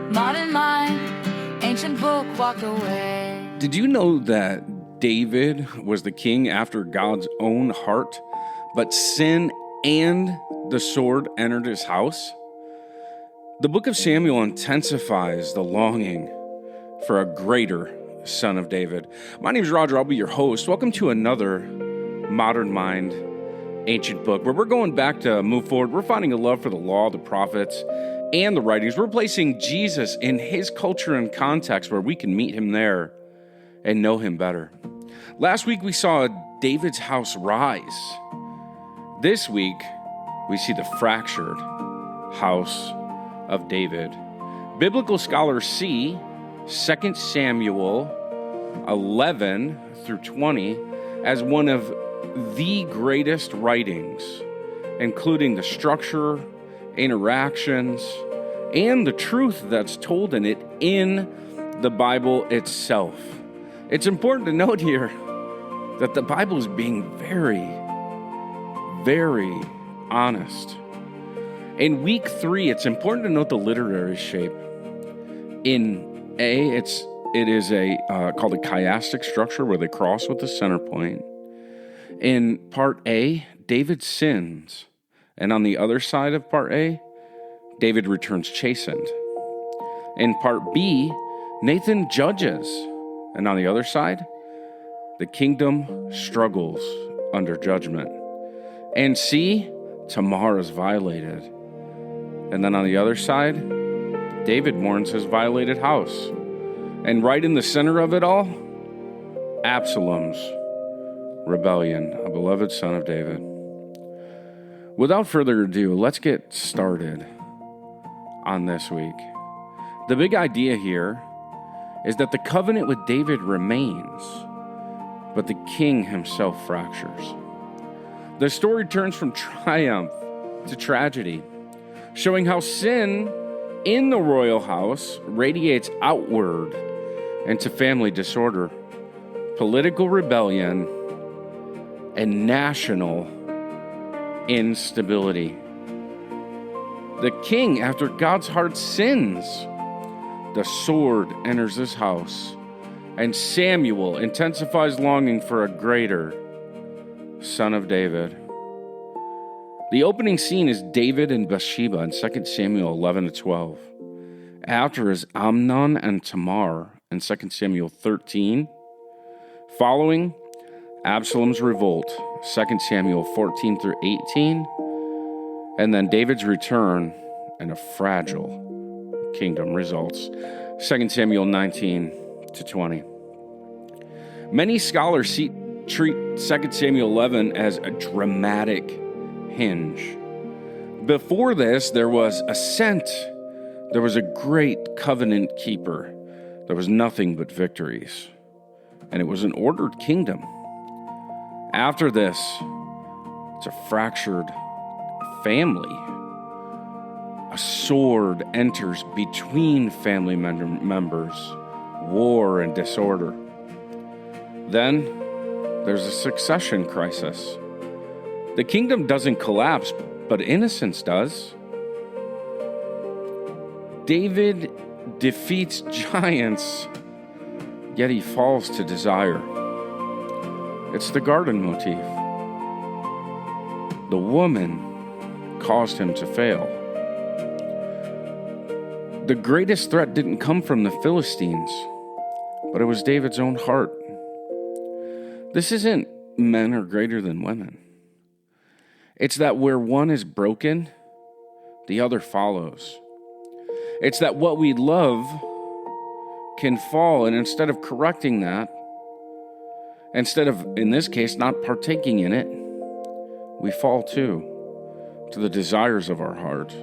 modern mind, ancient book, walk away. Did you know that David was the king after God's own heart, but sin and the sword entered his house? The book of Samuel intensifies the longing for a greater son of David. My name is Roger. I'll be your host. Welcome to another Modern Mind, Ancient Book, where we're going back to move forward. We're finding a love for the law, the prophets, and the writings. We're placing Jesus in his culture and context where we can meet him there and know him better. Last week, we saw David's house rise. This week, we see the fractured house of David. Biblical scholars see 2 Samuel 11 through 20 as one of the greatest writings, including the structure, interactions, and the truth that's told in it in the Bible itself. It's important to note here that the Bible is being very, very honest. In week 3, it's important to note the literary shape. In A, it is called a chiastic structure where they cross with the center point. In part A, David sins, and on the other side of part A, David returns chastened. In part B, Nathan judges, and on the other side, the kingdom struggles under judgment. And C, Tamar is violated. And then on the other side, David mourns his violated house. And right in the center of it all, Absalom's rebellion, a beloved son of David. Without further ado, let's get started on this week. The big idea here is that the covenant with David remains, but the king himself fractures. The story turns from triumph to tragedy, showing how sin in the royal house radiates outward into family disorder, political rebellion, and national instability. The king, after God's heart, sins. The sword enters his house, and Samuel intensifies longing for a greater son of David. The opening scene is David and Bathsheba in 2 Samuel 11-12. After is Amnon and Tamar in 2 Samuel 13. Following, Absalom's revolt, 2 Samuel 14 through 18. And then David's return and a fragile kingdom results, 2 Samuel 19-20. Many scholars treat 2 Samuel 11 as a dramatic hinge. Before this, there was ascent. There was a great covenant keeper. There was nothing but victories. And it was an ordered kingdom. After this, it's a fractured family. A sword enters between family members, war and disorder. Then there's a succession crisis. The kingdom doesn't collapse, but innocence does. David defeats giants, yet he falls to desire. It's the garden motif. The woman caused him to fail. The greatest threat didn't come from the Philistines, but it was David's own heart. This isn't men are greater than women. It's that where one is broken, the other follows. It's that what we love can fall, and instead of correcting that, instead of, in this case, not partaking in it, we fall to the desires of our heart.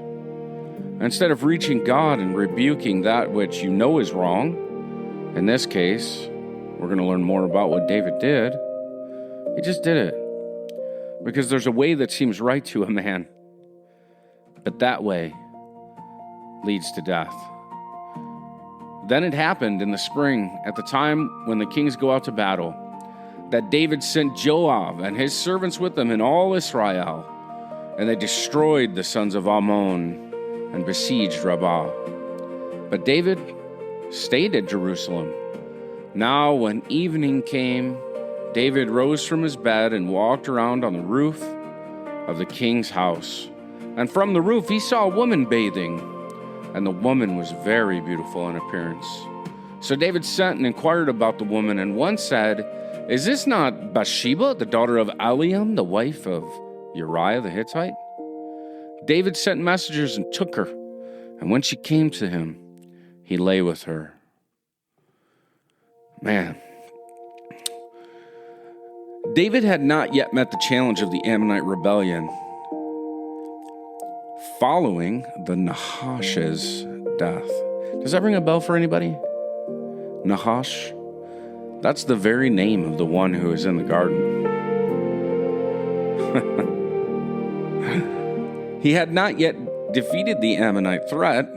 Instead of reaching God and rebuking that which you know is wrong, in this case, we're going to learn more about what David did. He just did it because there's a way that seems right to a man, but that way leads to death. Then it happened in the spring, at the time when the kings go out to battle, that David sent Joab and his servants with him and all Israel, and they destroyed the sons of Ammon and besieged Rabbah. But David stayed at Jerusalem. Now, when evening came, David rose from his bed and walked around on the roof of the king's house. And from the roof he saw a woman bathing, and the woman was very beautiful in appearance. So David sent and inquired about the woman, and one said, "Is this not Bathsheba, the daughter of Absalom, the wife of Uriah the Hittite?" David sent messengers and took her, and when she came to him, he lay with her. Man. David had not yet met the challenge of the Ammonite rebellion following the Nahash's death. Does that ring a bell for anybody? Nahash? That's the very name of the one who is in the garden. He had not yet defeated the Ammonite threat,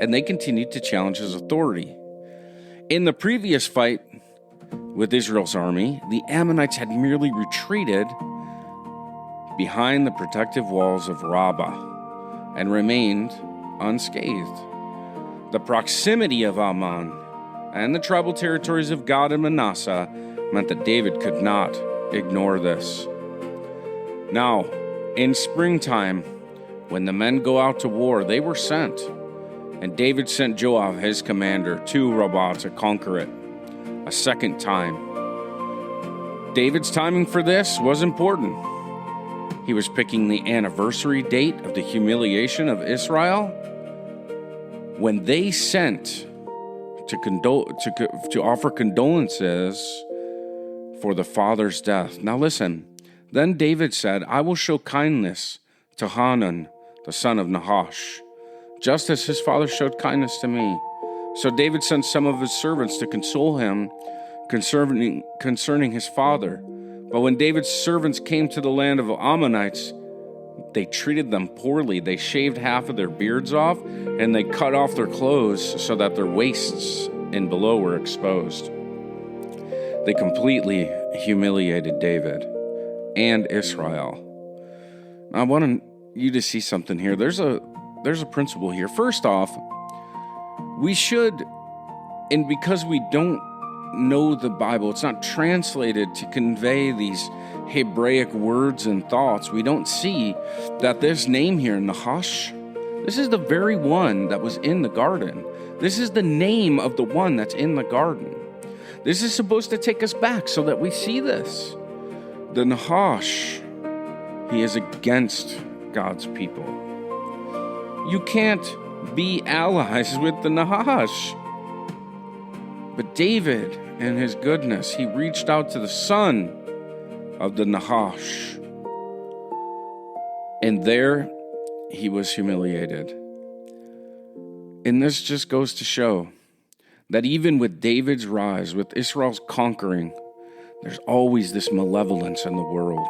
and they continued to challenge his authority. In the previous fight with Israel's army, the Ammonites had merely retreated behind the protective walls of Rabbah and remained unscathed. The proximity of Ammon and the tribal territories of Gad and Manasseh meant that David could not ignore this. Now, in springtime, when the men go out to war, they were sent, and David sent Joab, his commander, to Rabbah to conquer it a second time. David's timing for this was important. He was picking the anniversary date of the humiliation of Israel when they sent to offer condolences for the father's death. Now listen, then David said, "I will show kindness to Hanun, the son of Nahash, just as his father showed kindness to me." So David sent some of his servants to console him concerning his father. But when David's servants came to the land of Ammonites, they treated them poorly. They shaved half of their beards off, and they cut off their clothes so that their waists and below were exposed. They completely humiliated David and Israel. I want you to see something here. There's a principle here. First off, we should, and because we don't know the Bible, it's not translated to convey these Hebraic words and thoughts, we don't see that this name here, Nahash, this is the very one that was in the garden. This is the name of the one that's in the garden. This is supposed to take us back so that we see this. The Nahash, he is against God's people. You can't be allies with the Nahash. But David, in his goodness, he reached out to the son of the Nahash. And there he was humiliated. And this just goes to show that even with David's rise, with Israel's conquering, there's always this malevolence in the world,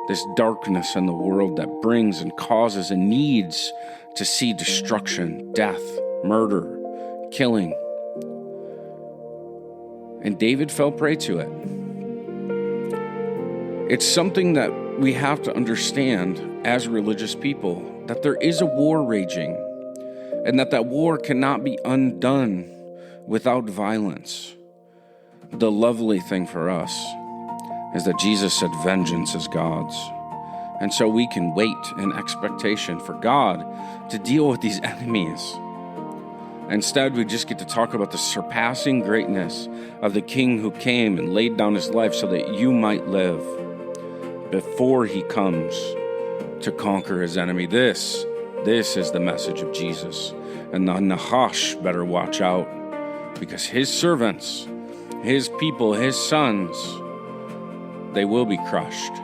this darkness in the world that brings and causes and needs to see destruction, death, murder, killing. And David fell prey to it. It's something that we have to understand as religious people, that there is a war raging, and that war cannot be undone without violence. The lovely thing for us is that Jesus said vengeance is God's. And so we can wait in expectation for God to deal with these enemies. Instead, we just get to talk about the surpassing greatness of the King who came and laid down his life so that you might live before he comes to conquer his enemy. This is the message of Jesus. And the Nahash better watch out, because his servants, his people, his sons, they will be crushed.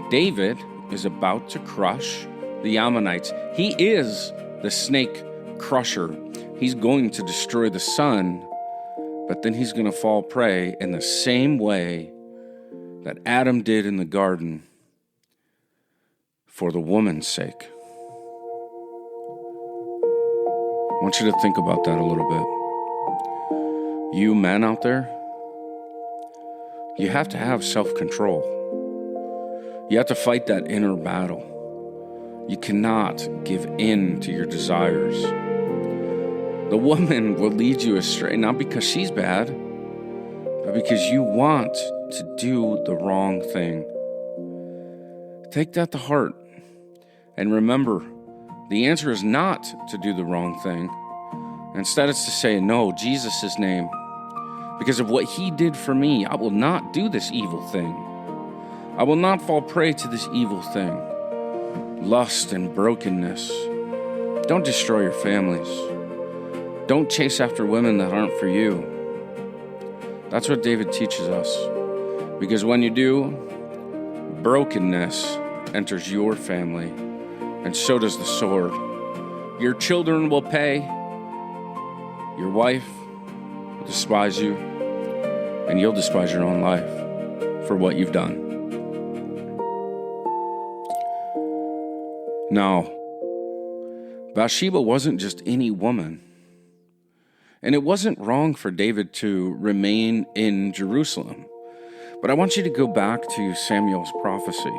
David is about to crush the Ammonites. He is the snake crusher. He's going to destroy the son, but then he's going to fall prey in the same way that Adam did in the garden for the woman's sake. I want you to think about that a little bit. You men out there, you have to have self-control. You have to fight that inner battle. You cannot give in to your desires. The woman will lead you astray, not because she's bad, but because you want to do the wrong thing. Take that to heart. And remember, the answer is not to do the wrong thing. Instead, it's to say, no, Jesus' name. Because of what he did for me, I will not do this evil thing. I will not fall prey to this evil thing. Lust and brokenness. Don't destroy your families. Don't chase after women that aren't for you. That's what David teaches us. Because when you do, brokenness enters your family, and so does the sword. Your children will pay. Your wife will despise you, and you'll despise your own life for what you've done. Now, Bathsheba wasn't just any woman. And it wasn't wrong for David to remain in Jerusalem. But I want you to go back to Samuel's prophecy.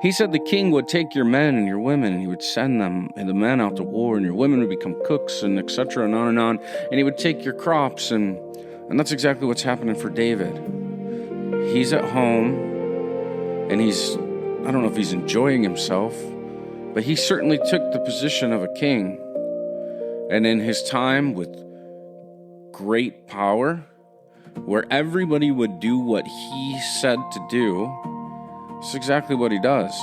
He said the king would take your men and your women, and he would send them and the men out to war, and your women would become cooks, and etc., and on and on. And he would take your crops, and that's exactly what's happening for David. He's at home, and I don't know if he's enjoying himself, but he certainly took the position of a king. And in his time with great power, where everybody would do what he said to do, it's exactly what he does.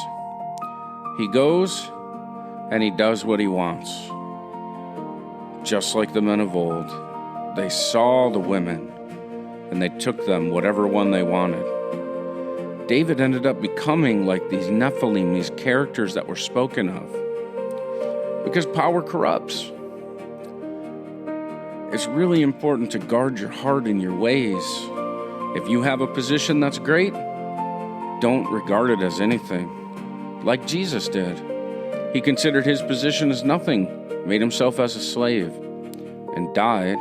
He goes and he does what he wants. Just like the men of old, they saw the women and they took them, whatever one they wanted. David ended up becoming like these Nephilim, these characters that were spoken of, because power corrupts. It's really important to guard your heart and your ways. If you have a position that's great, don't regard it as anything. Like Jesus did. He considered his position as nothing, made himself as a slave, and died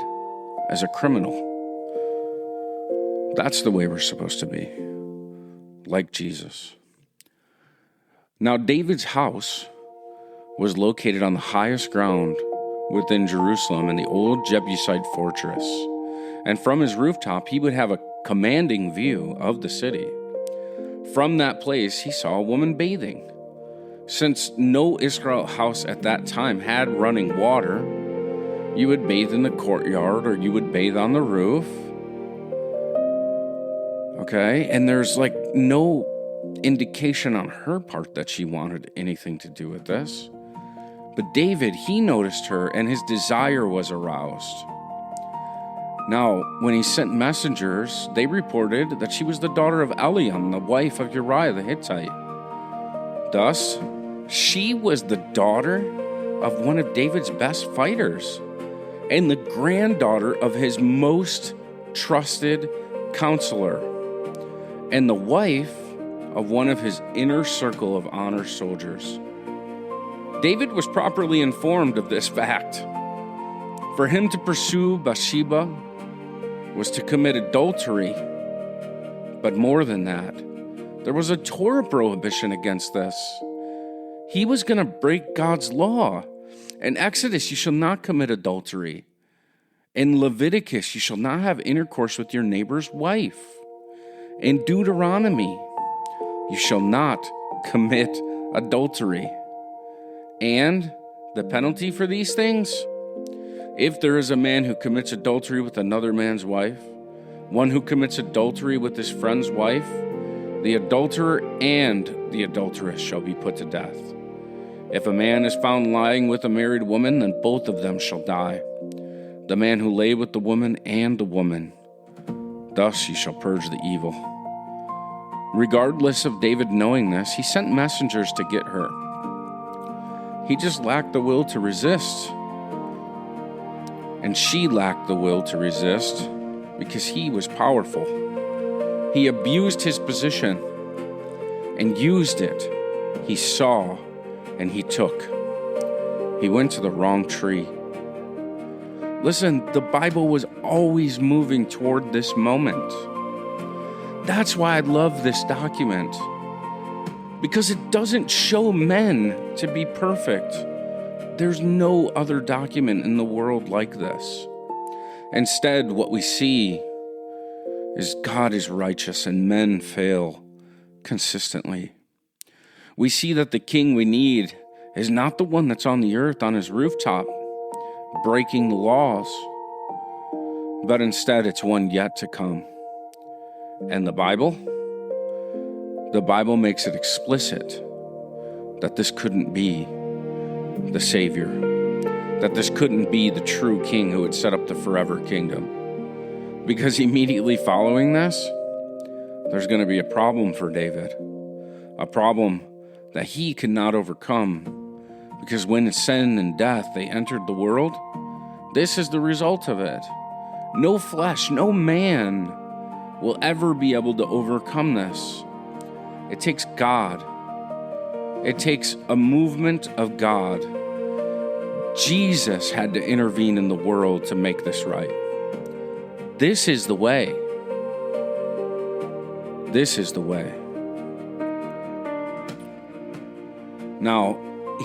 as a criminal. That's the way we're supposed to be. Like Jesus. Now, David's house was located on the highest ground within Jerusalem in the old Jebusite fortress. And from his rooftop, he would have a commanding view of the city. From that place, he saw a woman bathing. Since no Israel house at that time had running water, you would bathe in the courtyard or you would bathe on the roof. Okay, and there's like no indication on her part that she wanted anything to do with this. But David, he noticed her and his desire was aroused. Now, when he sent messengers, they reported that she was the daughter of Eliam, the wife of Uriah the Hittite. Thus, she was the daughter of one of David's best fighters and the granddaughter of his most trusted counselor and the wife of one of his inner circle of honor soldiers. David was properly informed of this fact. For him to pursue Bathsheba was to commit adultery. But more than that, there was a Torah prohibition against this. He was going to break God's law. In Exodus, you shall not commit adultery. In Leviticus, you shall not have intercourse with your neighbor's wife. In Deuteronomy, you shall not commit adultery. And the penalty for these things? If there is a man who commits adultery with another man's wife, one who commits adultery with his friend's wife, the adulterer and the adulteress shall be put to death. If a man is found lying with a married woman, then both of them shall die. The man who lay with the woman and the woman. Thus you shall purge the evil. Regardless of David knowing this, he sent messengers to get her. He just lacked the will to resist. And she lacked the will to resist because he was powerful. He abused his position and used it. He saw and he took. He went to the wrong tree. Listen, the Bible was always moving toward this moment. That's why I love this document. Because it doesn't show men to be perfect. There's no other document in the world like this. Instead, what we see is God is righteous and men fail consistently. We see that the king we need is not the one that's on the earth on his rooftop, breaking the laws, but instead it's one yet to come. And the Bible makes it explicit that this couldn't be the Savior, that this couldn't be the true king who would set up the forever kingdom. Because immediately following this, there's going to be a problem for David, a problem that he could not overcome, because when sin and death, they entered the world, this is the result of it. No flesh, no man will ever be able to overcome this. It takes God. It takes a movement of God. Jesus had to intervene in the world to make this right. This is the way. This is the way. Now,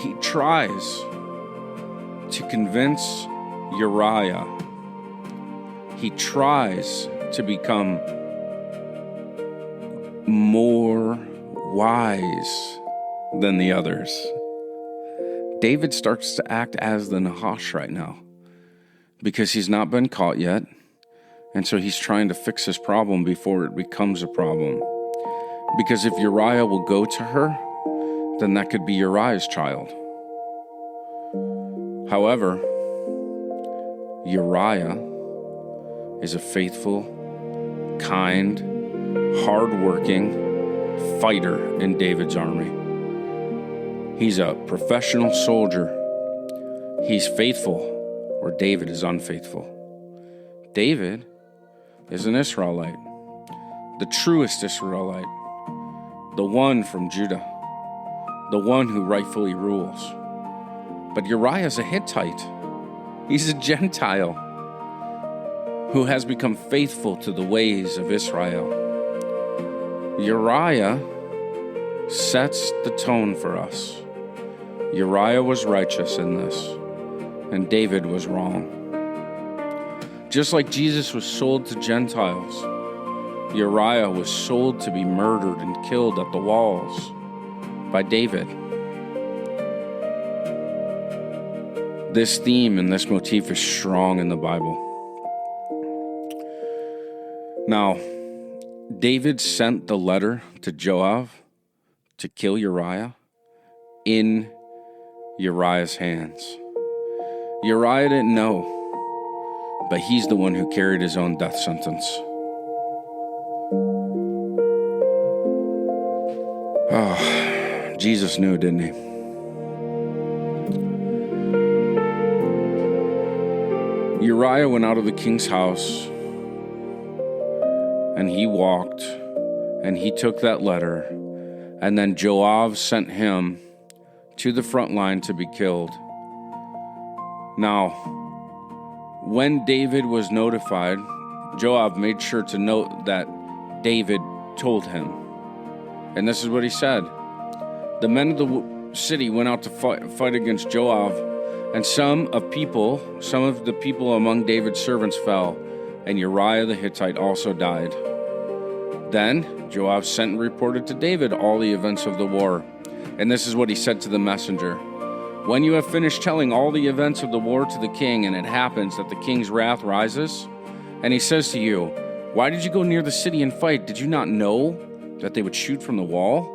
he tries to convince Uriah. He tries to become more wise than the others. David starts to act as the Nahash right now because he's not been caught yet. And so he's trying to fix his problem before it becomes a problem. Because if Uriah will go to her, then that could be Uriah's child. However, Uriah is a faithful, kind, hardworking fighter in David's army. He's a professional soldier. He's faithful where David is unfaithful. David is an Israelite, the truest Israelite, the one from Judah, the one who rightfully rules. But Uriah is a Hittite. He's a Gentile who has become faithful to the ways of Israel. Uriah sets the tone for us. Uriah was righteous in this, and David was wrong. Just like Jesus was sold to Gentiles, Uriah was sold to be murdered and killed at the walls by David. This theme and this motif is strong in the Bible. Now, David sent the letter to Joab to kill Uriah in Uriah's hands. Uriah didn't know, but he's the one who carried his own death sentence. Oh, Jesus knew, didn't he? Uriah went out of the king's house, and he walked, and he took that letter, and then Joab sent him to the front line to be killed. Now, when David was notified, Joab made sure to note that David told him. And this is what he said. The men of the city went out to fight against Joab, and some of the people among David's servants fell, and Uriah the Hittite also died. Then Joab sent and reported to David all the events of the war. And this is what he said to the messenger. When you have finished telling all the events of the war to the king, and it happens that the king's wrath rises, and he says to you, why did you go near the city and fight? Did you not know that they would shoot from the wall?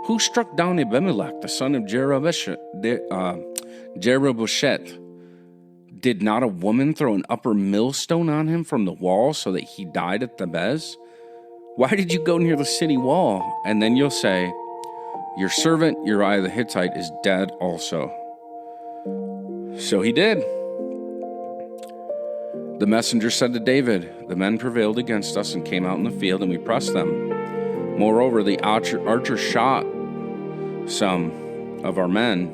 Who struck down Abimelech, the son of Jeruboshet? Did not a woman throw an upper millstone on him from the wall so that he died at Thebez? Why did you go near the city wall? And then you'll say, your servant Uriah the Hittite is dead also. So he did. The messenger said to David, the men prevailed against us and came out in the field, and we pressed them. Moreover, the archer shot some of our men,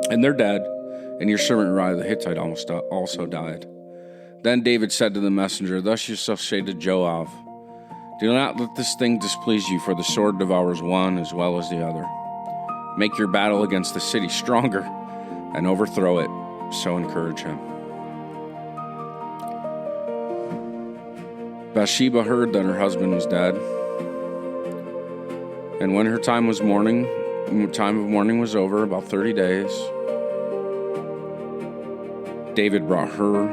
and they're dead, and your servant Uriah the Hittite also died. Then David said to the messenger, thus you shall say to Joab, do not let this thing displease you, for the sword devours one as well as the other. Make your battle against the city stronger, and overthrow it, so encourage him. Bathsheba heard that her husband was dead, and when her time of mourning was over, about 30 days, David brought her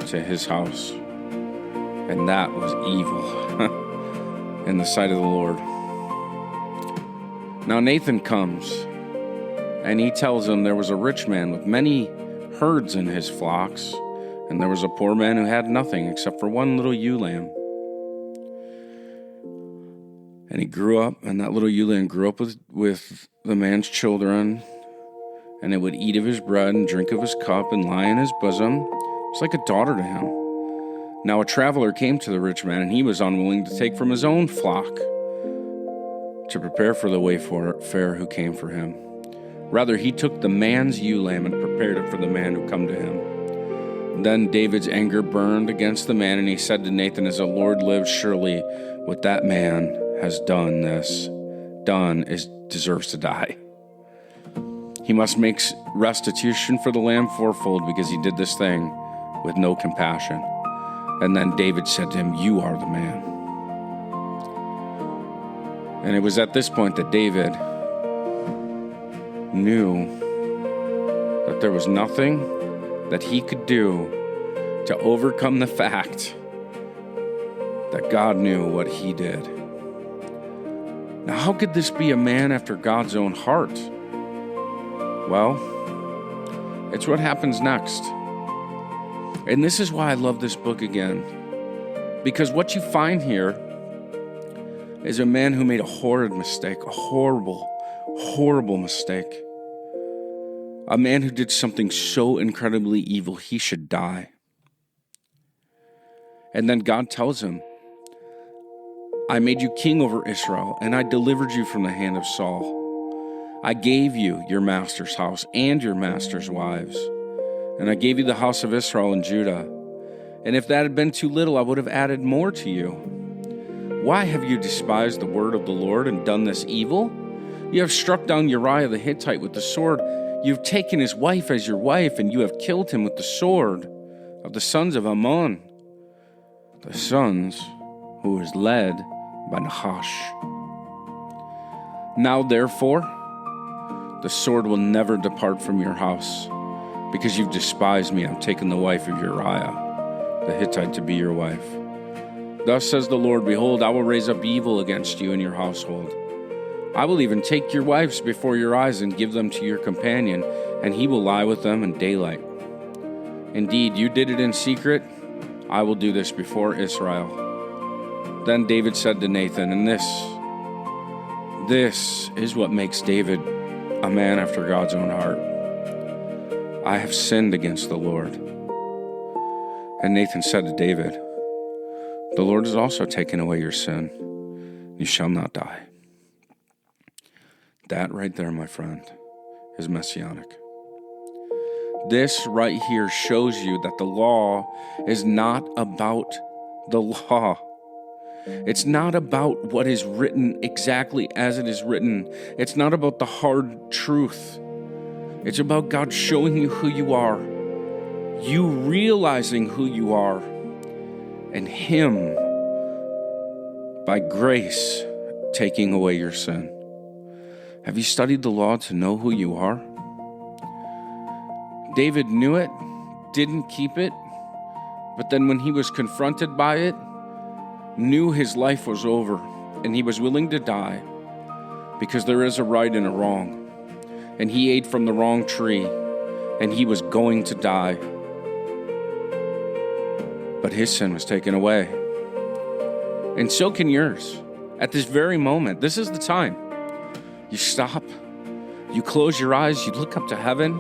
to his house, and that was evil in the sight of the Lord. Now Nathan comes, and he tells him there was a rich man with many herds in his flocks, and there was a poor man who had nothing except for one little ewe lamb. And he grew up, and that little ewe lamb grew up with the man's children, and it would eat of his bread and drink of his cup and lie in his bosom. It was like a daughter to him. Now a traveler came to the rich man, and he was unwilling to take from his own flock to prepare for the wayfarer who came for him. Rather, he took the man's ewe lamb and prepared it for the man who come to him. Then David's anger burned against the man, and he said to Nathan, as the Lord lives, surely what that man has deserves to die. He must make restitution for the lamb fourfold, because he did this thing with no compassion. And then David said to him, you are the man. And it was at this point that David knew that there was nothing that he could do to overcome the fact that God knew what he did. Now, how could this be a man after God's own heart? Well, it's what happens next. And this is why I love this book again. Because what you find here is a man who made a horrid mistake, a horrible, horrible mistake. A man who did something so incredibly evil, he should die. And then God tells him, I made you king over Israel, and I delivered you from the hand of Saul. I gave you your master's house and your master's wives, and I gave you the house of Israel and Judah. And if that had been too little, I would have added more to you. Why have you despised the word of the Lord and done this evil? You have struck down Uriah the Hittite with the sword. You have taken his wife as your wife, and you have killed him with the sword of the sons of Amnon, the sons who was led by Nahash. Now therefore, the sword will never depart from your house, because you've despised me. I've taken the wife of Uriah the Hittite to be your wife. Thus says the Lord, behold, I will raise up evil against you and your household. I will even take your wives before your eyes and give them to your companion, and he will lie with them in daylight. Indeed, you did it in secret. I will do this before Israel. Then David said to Nathan, and this is what makes David a man after God's own heart. I have sinned against the Lord. And Nathan said to David, the Lord has also taken away your sin. You shall not die. That right there, my friend, is messianic. This right here shows you that the law is not about the law. It's not about what is written exactly as it is written. It's not about the hard truth. It's about God showing you who you are, you realizing who you are, and Him, by grace, taking away your sin. Have you studied the law to know who you are? David knew it, didn't keep it, but then when he was confronted by it, knew his life was over, and he was willing to die, because there is a right and a wrong. And he ate from the wrong tree, and he was going to die. But his sin was taken away. And so can yours. At this very moment, this is the time. You stop, you close your eyes, you look up to heaven,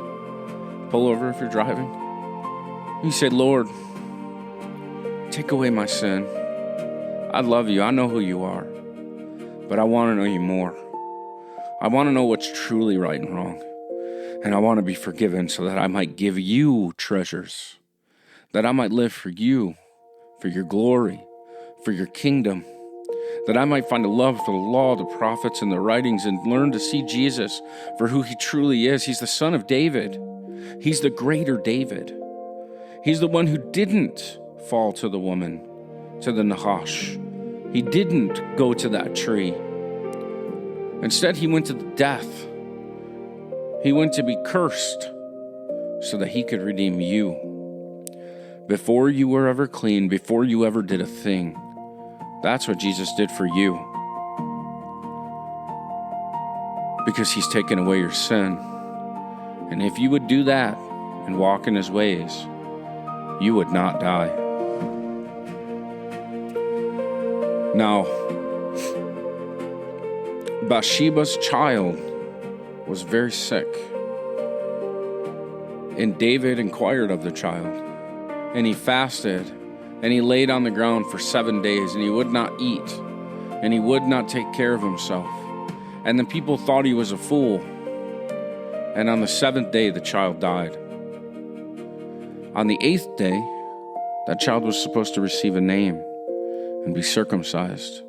pull over if you're driving. You say, Lord, take away my sin. I love you. I know who you are. But I want to know you more. I want to know what's truly right and wrong. And I want to be forgiven so that I might give you treasures. That I might live for you, for your glory, for your kingdom. that I might find a love for the law, the prophets, and the writings, and learn to see Jesus for who he truly is. He's the son of David. He's the greater David. He's the one who didn't fall to the woman, to the Nahash. He didn't go to that tree. Instead, he went to the death. He went to be cursed so that he could redeem you. Before you were ever clean, before you ever did a thing, that's what Jesus did for you. Because he's taken away your sin. And if you would do that and walk in his ways, you would not die. Now, Bathsheba's child was very sick. And David inquired of the child. And he fasted. And he laid on the ground for 7 days. And he would not eat. And he would not take care of himself. And the people thought he was a fool. And on the 7th day, the child died. On the 8th day, that child was supposed to receive a name and be circumcised.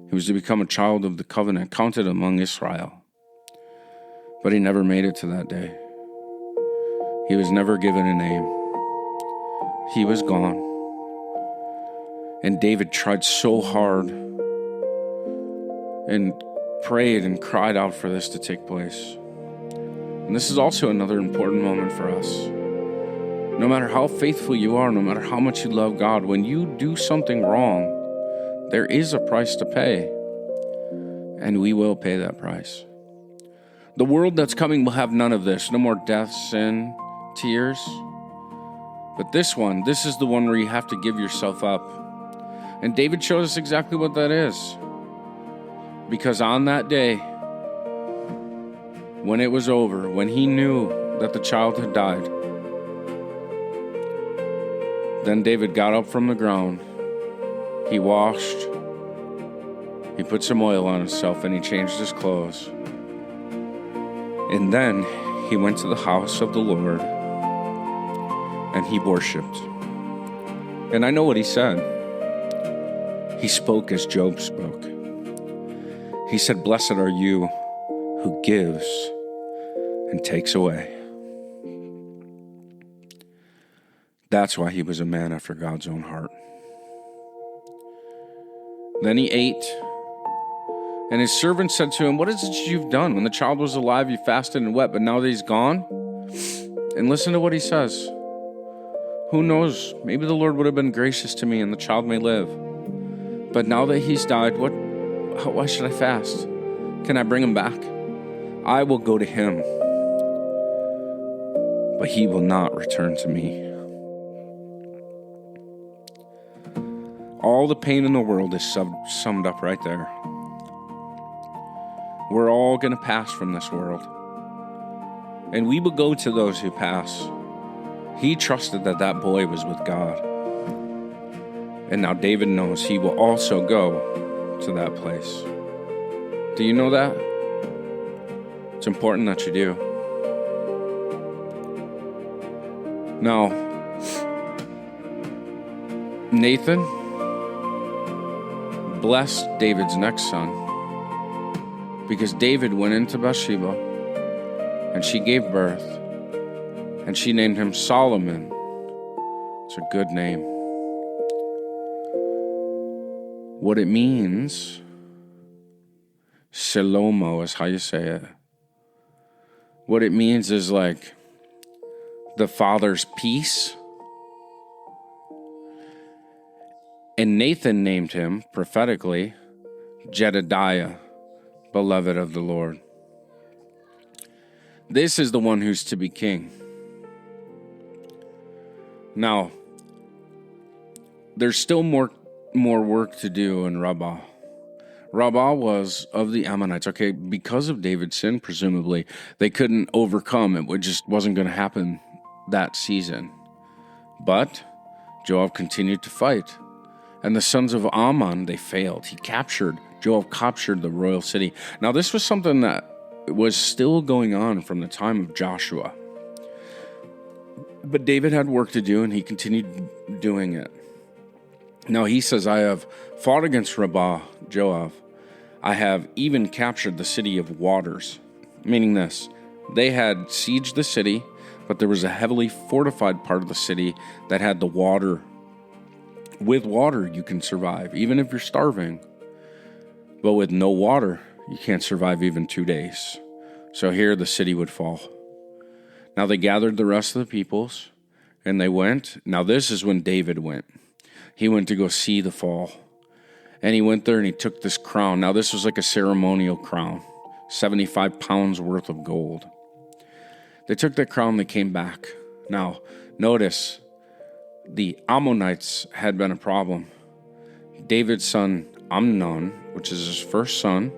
He was to become a child of the covenant, counted among Israel. But he never made it to that day. He was never given a name. He was gone. And David tried so hard and prayed and cried out for this to take place. And this is also another important moment for us. No matter how faithful you are, no matter how much you love God, when you do something wrong, there is a price to pay. And we will pay that price. The world that's coming will have none of this. No more death, sin, tears. But this is the one where you have to give yourself up. And David shows us exactly what that is. Because on that day, when it was over, when he knew that the child had died, then David got up from the ground. He washed. He put some oil on himself and he changed his clothes. And then he went to the house of the Lord and he worshiped. And I know what he said. He spoke as Job spoke. He said, "Blessed are you who gives and takes away." That's why he was a man after God's own heart. Then he ate, and his servant said to him, "What is it you've done? When the child was alive, you fasted and wept, but now that he's gone?" And listen to what he says. Who knows? Maybe the Lord would have been gracious to me and the child may live. But now that he's died, why should I fast? Can I bring him back? I will go to him, but he will not return to me. All the pain in the world is summed up right there. We're all going to pass from this world. And we will go to those who pass. He trusted that boy was with God. And now David knows he will also go to that place. Do you know that? It's important that you do. Now, Nathan blessed David's next son because David went into Bathsheba and she gave birth and she named him Solomon. It's a good name. What it means, Shalomo is how you say it. What it means is like the Father's peace. And Nathan named him, prophetically, Jedediah, beloved of the Lord. This is the one who's to be king. Now, there's still more work to do in Rabbah. Rabbah was of the Ammonites. Okay, because of David's sin, presumably, they couldn't overcome. It just wasn't going to happen that season. But Joab continued to fight. And the sons of Ammon, they failed. Joab captured the royal city. Now, this was something that was still going on from the time of Joshua. But David had work to do, and he continued doing it. Now he says, I have fought against Rabbah, Joab. I have even captured the city of waters. Meaning this, they had sieged the city, but there was a heavily fortified part of the city that had the water. With water, you can survive, even if you're starving. But with no water, you can't survive even 2 days. So here the city would fall. Now they gathered the rest of the peoples, and they went. Now this is when David went. He went to go see the fall. And he went there and he took this crown. Now this was like a ceremonial crown, 75 pounds worth of gold. They took that crown, they came back. Now, notice, the Ammonites had been a problem. David's son, Amnon, which is his first son,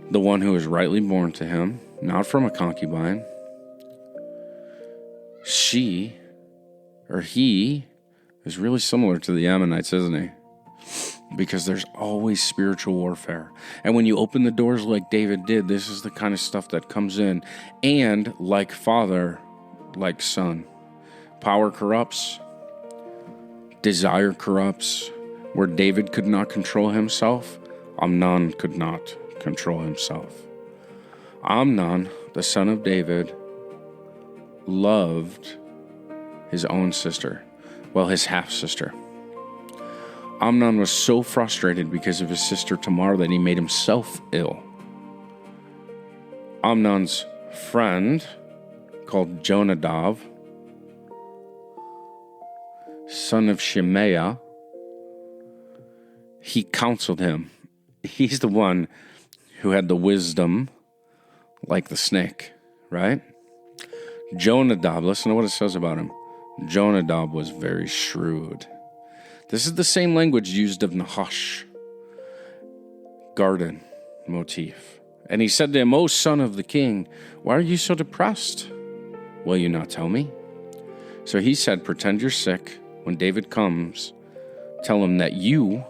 the one who was rightly born to him, not from a concubine, he is really similar to the Ammonites, isn't he? Because there's always spiritual warfare. And when you open the doors like David did, this is the kind of stuff that comes in. And like father, like son. Power corrupts. Desire corrupts. Where David could not control himself, Amnon could not control himself. Amnon, the son of David, loved his own sister. Well, his half-sister. Amnon was so frustrated because of his sister Tamar that he made himself ill. Amnon's friend, called Jonadab, son of Shemaiah, he counseled him. He's the one who had the wisdom like the snake, right? Jonadab, listen to what it says about him. Jonadab was very shrewd. This is the same language used of Nahash, garden motif. And he said to him, O son of the king, why are you so depressed? Will you not tell me? So he said, pretend you're sick. When David comes, tell him that you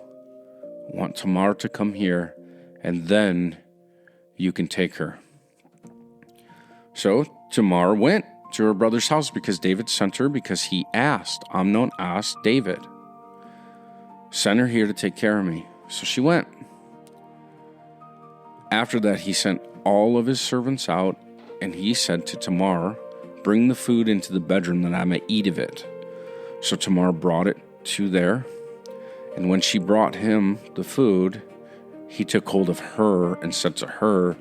want Tamar to come here, and then you can take her. So Tamar went to her brother's house because David sent her, because he asked. Amnon asked David, send her here to take care of me. So she went. After that, he sent all of his servants out, and he said to Tamar, bring the food into the bedroom that I may eat of it. So Tamar brought it to there, and when she brought him the food, he took hold of her and said to her,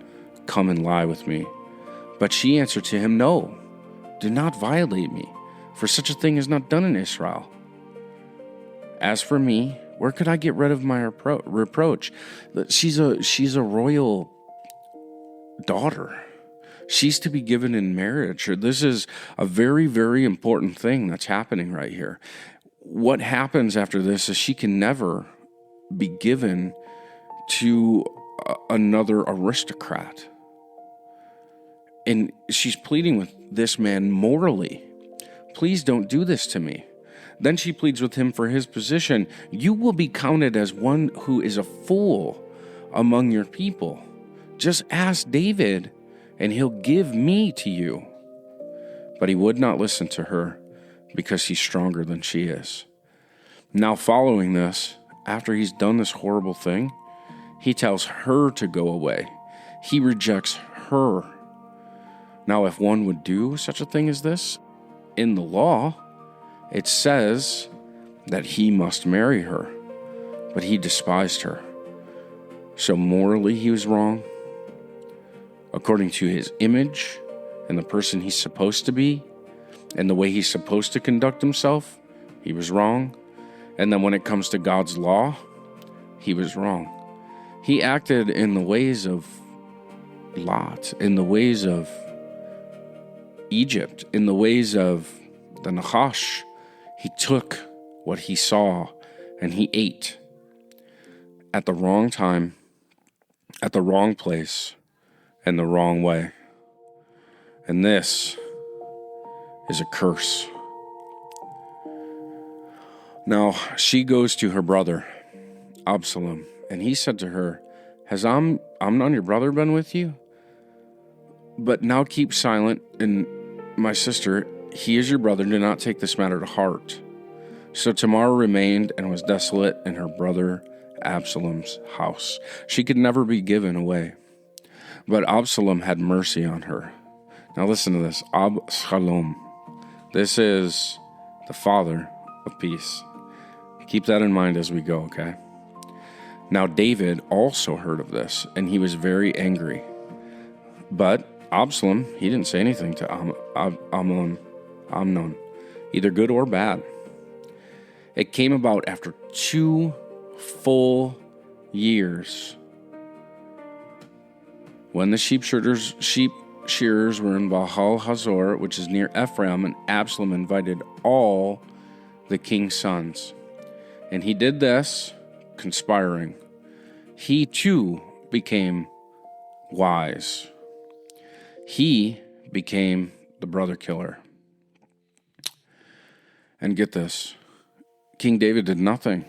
come and lie with me. But she answered to him, no, do not violate me, for such a thing is not done in Israel. As for me, where could I get rid of my reproach? She's a royal daughter. She's to be given in marriage. This is a very, very important thing that's happening right here. What happens after this is she can never be given to another aristocrat. And she's pleading with this man morally. Please don't do this to me. Then she pleads with him for his position. You will be counted as one who is a fool among your people. Just ask David, and he'll give me to you. But he would not listen to her because he's stronger than she is. Now following this, after he's done this horrible thing, he tells her to go away. He rejects her. Now, if one would do such a thing as this, in the law, it says that he must marry her, but he despised her. So morally he was wrong. According to his image and the person he's supposed to be and the way he's supposed to conduct himself, he was wrong. And then when it comes to God's law, he was wrong. He acted in the ways of Lot, in the ways of Egypt, in the ways of the Nahash. He took what he saw and he ate at the wrong time, at the wrong place, and the wrong way. And this is a curse. Now, she goes to her brother, Absalom, and he said to her, has Amnon, your brother, been with you? But now keep silent, and my sister, he is your brother, do not take this matter to heart. So Tamar remained and was desolate in her brother Absalom's house. She could never be given away. But Absalom had mercy on her. Now listen to this. Absalom. This is the father of peace. Keep that in mind as we go, okay? Now David also heard of this, and he was very angry. But Absalom, he didn't say anything to Amnon, either good or bad. It came about after 2 full years when the sheep shearers were in Baal Hazor, which is near Ephraim, and Absalom invited all the king's sons. And he did this, conspiring. He too became wise. He became the brother killer. And get this, King David did nothing.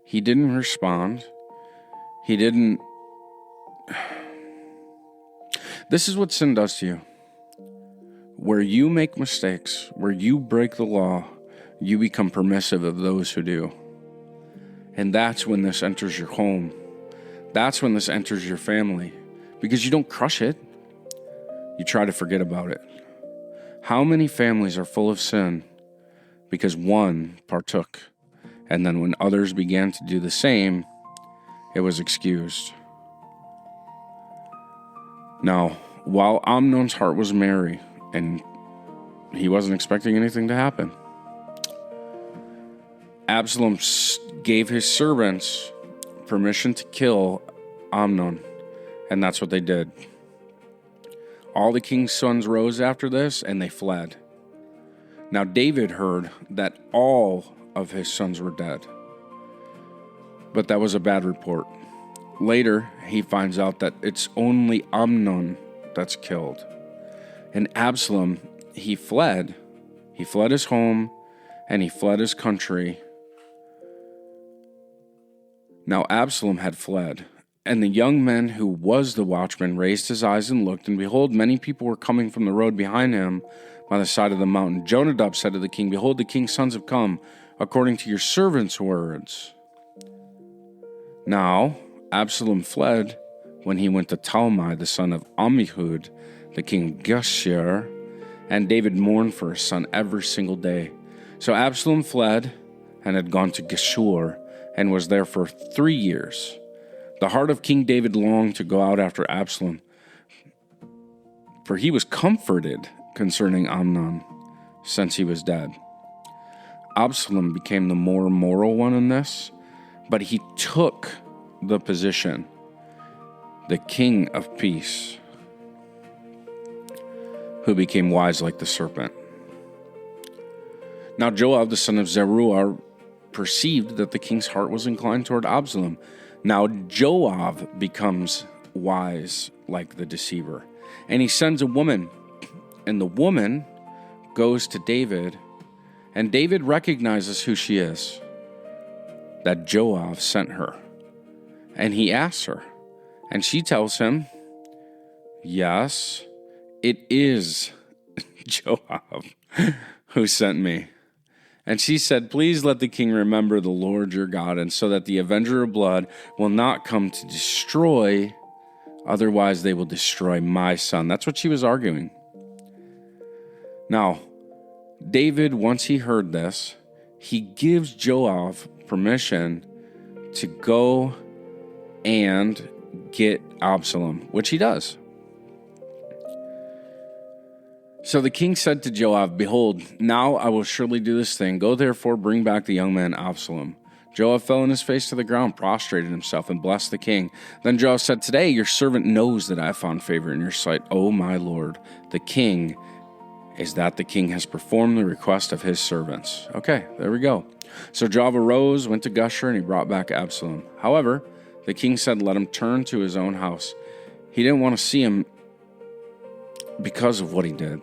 He didn't respond. He didn't. This is what sin does to you. Where you make mistakes, where you break the law, you become permissive of those who do. And that's when this enters your home. That's when this enters your family. Because you don't crush it. You try to forget about it. How many families are full of sin because one partook, and then when others began to do the same, it was excused? Now, while Amnon's heart was merry, and he wasn't expecting anything to happen, Absalom gave his servants permission to kill Amnon, and that's what they did. All the king's sons rose after this, and they fled. Now David heard that all of his sons were dead, but that was a bad report. Later, he finds out that it's only Amnon that's killed. And Absalom, he fled. He fled his home, and he fled his country. Now Absalom had fled, and the young man who was the watchman raised his eyes and looked, and behold, many people were coming from the road behind him by the side of the mountain. Jonadab said to the king, behold, the king's sons have come, according to your servant's words. Now Absalom fled when he went to Talmai, the son of Ammihud, the king of Geshur, and David mourned for his son every single day. So Absalom fled and had gone to Geshur, and was there for 3 years. The heart of King David longed to go out after Absalom, for he was comforted concerning Amnon, since he was dead. Absalom became the more moral one in this, but he took the position, the king of peace, who became wise like the serpent. Now Joab, the son of Zeruiah, perceived that the king's heart was inclined toward Absalom. Now Joab becomes wise like the deceiver, and he sends a woman, and the woman goes to David, and David recognizes who she is, that Joab sent her. And he asks her, and she tells him, yes, it is Joab who sent me. And she said, please let the king remember the Lord your God, and so that the avenger of blood will not come to destroy, otherwise they will destroy my son. That's what she was arguing. Now, David, once he heard this, he gives Joab permission to go and get Absalom, which he does. So the king said to Joab, behold, now I will surely do this thing. Go therefore, bring back the young man Absalom. Joab fell on his face to the ground, prostrated himself, and blessed the king. Then Joab said, today your servant knows that I have found favor in your sight, O my lord, the king, is that the king has performed the request of his servants. Okay, there we go. So Joab arose, went to Geshur, and he brought back Absalom. However, the king said, let him turn to his own house. He didn't want to see him because of what he did,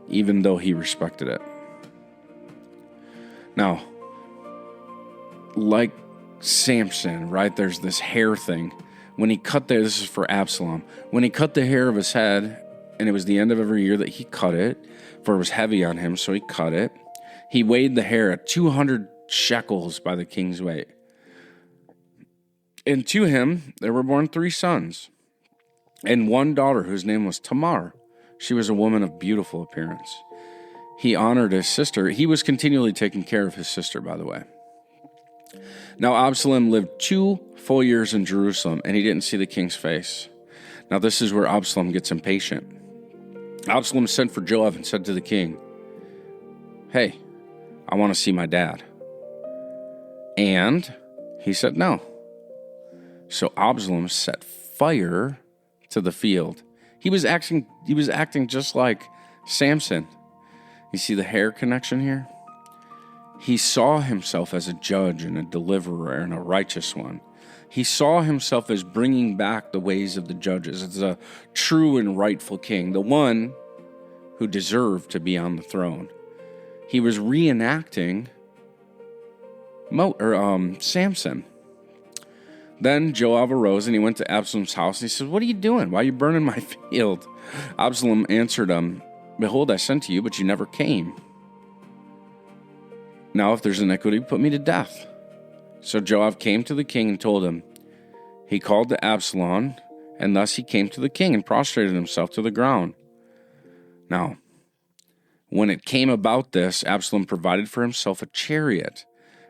even though he respected it. Now, like Samson, right, there's this hair thing. When he cut this is for Absalom. When he cut the hair of his head, and it was the end of every year that he cut it, for it was heavy on him, so he cut it. He weighed the hair at 200 shekels by the king's weight. And to him there were born 3 sons, and 1 daughter whose name was Tamar. She was a woman of beautiful appearance. He honored his sister. He was continually taking care of his sister, by the way. Now Absalom lived 2 full years in Jerusalem, and he didn't see the king's face. Now this is where Absalom gets impatient. Absalom sent for Joab and said to the king, "Hey, I want to see my dad." And he said no. So Absalom set fire to the field. He was acting just like Samson. You see the hair connection here? He saw himself as a judge and a deliverer and a righteous one. He saw himself as bringing back the ways of the judges, as a true and rightful king, the one who deserved to be on the throne. He was reenacting Samson. Then Joab arose and he went to Absalom's house and he said, "What are you doing? Why are you burning my field?" Absalom answered him, "Behold, I sent to you, but you never came. Now, if there's iniquity, put me to death." So Joab came to the king and told him. He called to Absalom, and thus he came to the king and prostrated himself to the ground. Now, when it came about this, Absalom provided for himself a chariot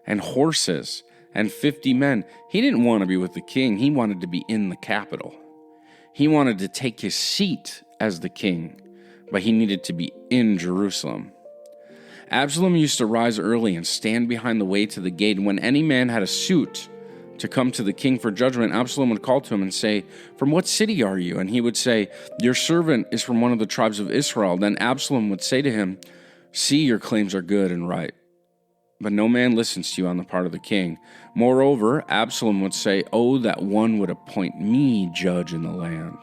and horses and 50 men. He didn't want to be with the king. He wanted to be in the capital. He wanted to take his seat as the king, but he needed to be in Jerusalem. Absalom used to rise early and stand behind the way to the gate. And when any man had a suit to come to the king for judgment, Absalom would call to him and say, "From what city are you?" And he would say, "Your servant is from one of the tribes of Israel." Then Absalom would say to him, "See, your claims are good and right, but no man listens to you on the part of the king." Moreover, Absalom would say, "Oh, that one would appoint me judge in the land."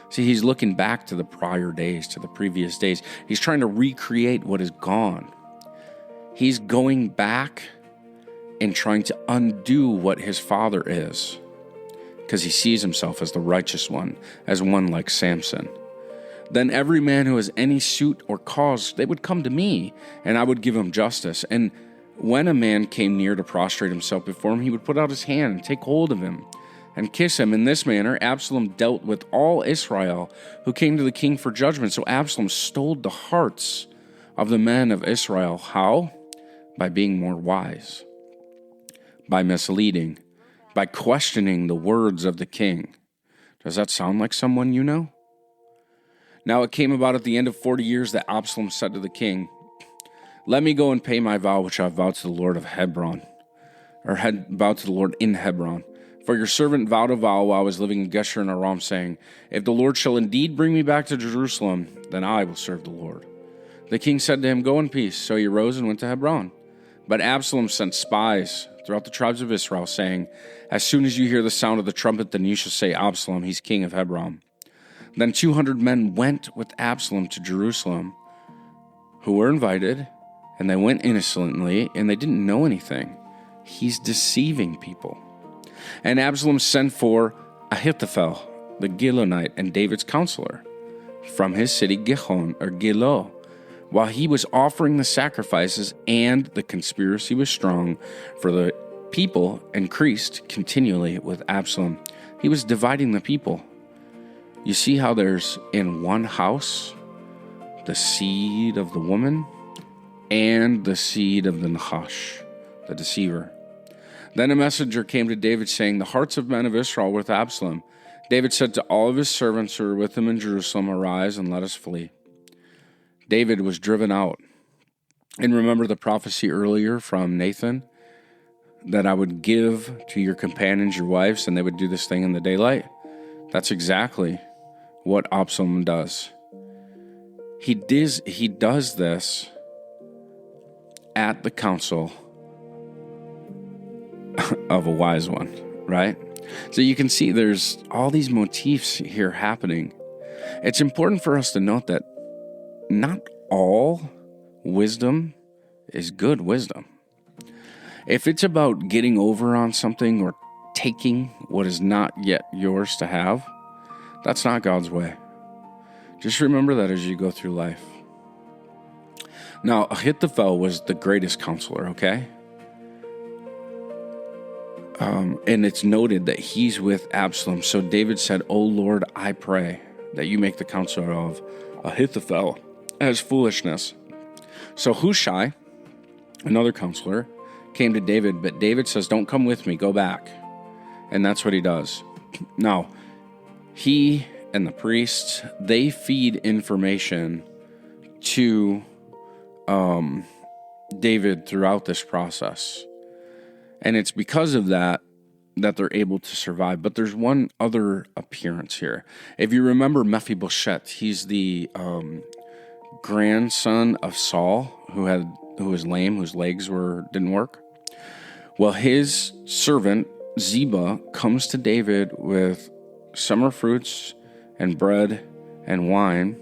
See, he's looking back to the prior days, to the previous days. He's trying to recreate what is gone. He's going back and trying to undo what his father is, because he sees himself as the righteous one, as one like Samson. Then every man who has any suit or cause, they would come to me, and I would give him justice. And when a man came near to prostrate himself before him, he would put out his hand and take hold of him and kiss him. In this manner, Absalom dealt with all Israel who came to the king for judgment. So Absalom stole the hearts of the men of Israel. How? By being more wise, by misleading, by questioning the words of the king. Does that sound like someone you know? Now it came about at the end of 40 years that Absalom said to the king, "Let me go and pay my vow which I vowed to the Lord of Hebron, or had vowed to the Lord in Hebron. For your servant vowed a vow while I was living in Geshur and Aram, saying, If the Lord shall indeed bring me back to Jerusalem, then I will serve the Lord." The king said to him, "Go in peace." So he arose and went to Hebron. But Absalom sent spies throughout the tribes of Israel, saying, "As soon as you hear the sound of the trumpet, then you shall say, Absalom, he's king of Hebron." Then 200 men went with Absalom to Jerusalem, who were invited, and they went innocently, and they didn't know anything. He's deceiving people. And Absalom sent for Ahithophel, the Gilonite, and David's counselor, from his city Gihon, or Gilo. While he was offering the sacrifices, and the conspiracy was strong, for the people increased continually with Absalom. He was dividing the people. You see how there's in one house the seed of the woman and the seed of the Nahash, the deceiver. Then a messenger came to David saying, "The hearts of men of Israel were with Absalom." David said to all of his servants who were with him in Jerusalem, "Arise and let us flee." David was driven out. And remember the prophecy earlier from Nathan, that I would give to your companions your wives, and they would do this thing in the daylight? That's exactly what Absalom does. He does this at the counsel of a wise one, right? So you can see there's all these motifs here happening. It's important for us to note that not all wisdom is good wisdom. If it's about getting over on something or taking what is not yet yours to have, that's not God's way. Just remember that as you go through life. Now, Ahithophel was the greatest counselor, okay? And it's noted that he's with Absalom. So David said, "O Lord, I pray that you make the counsel of Ahithophel as foolishness." So Hushai, another counselor, came to David, but David says, "Don't come with me, go back." And that's what he does. Now, he and the priests, they feed information to David throughout this process. And it's because of that they're able to survive. But there's one other appearance here. If you remember Mephibosheth, he's the grandson of Saul, who was lame, whose legs didn't work. Well, his servant Ziba comes to David with summer fruits and bread and wine,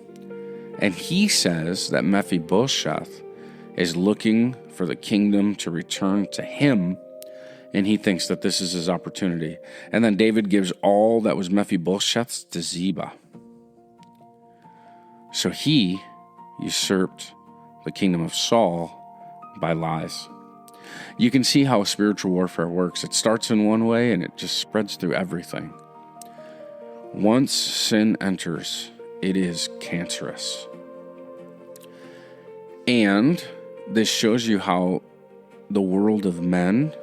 and he says that Mephibosheth is looking for the kingdom to return to him, and he thinks that this is his opportunity. And then David gives all that was Mephibosheth's to Ziba. So he usurped the kingdom of Saul by lies. You can see how spiritual warfare works. It starts in one way and it just spreads through everything. Once sin enters, it is cancerous. And this shows you how the world of men,